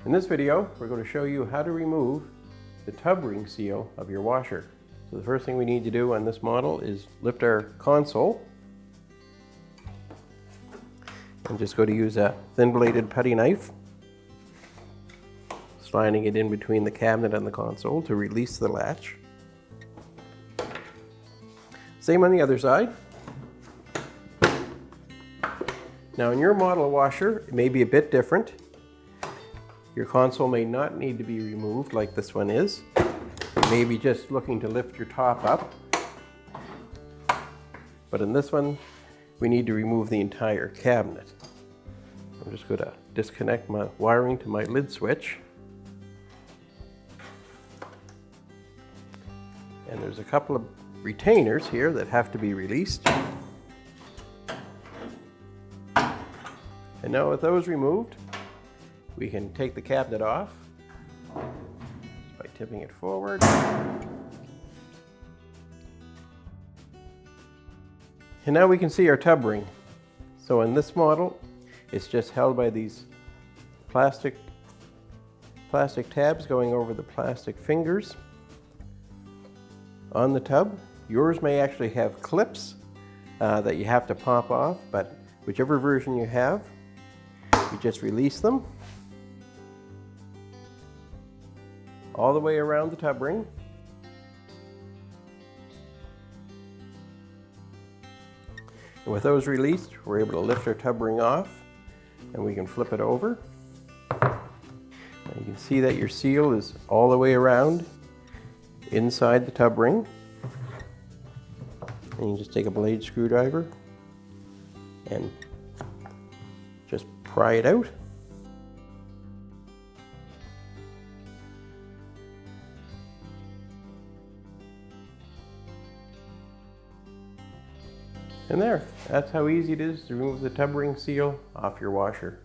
In this video, we're going to show you how to remove the tub ring seal of your washer. So the first thing we need to do on this model is lift our console. I'm just going to use a thin-bladed putty knife, sliding it in between the cabinet and the console to release the latch. Same on the other side. Now in your model washer, it may be a bit different. Your console may not need to be removed like this one is. You may be just looking to lift your top up. But in this one, we need to remove the entire cabinet. I'm just going to disconnect my wiring to my lid switch. And there's a couple of retainers here that have to be released. And now with those removed, we can take the cabinet off just by tipping it forward. And now we can see our tub ring. So in this model, it's just held by these plastic tabs going over the plastic fingers on the tub. Yours may actually have clips that you have to pop off, but whichever version you have, you just release them all the way around the tub ring. And with those released, we're able to lift our tub ring off and we can flip it over. Now you can see that your seal is all the way around inside the tub ring. And you just take a blade screwdriver and just pry it out. And there, that's how easy it is to remove the tub ring seal off your washer.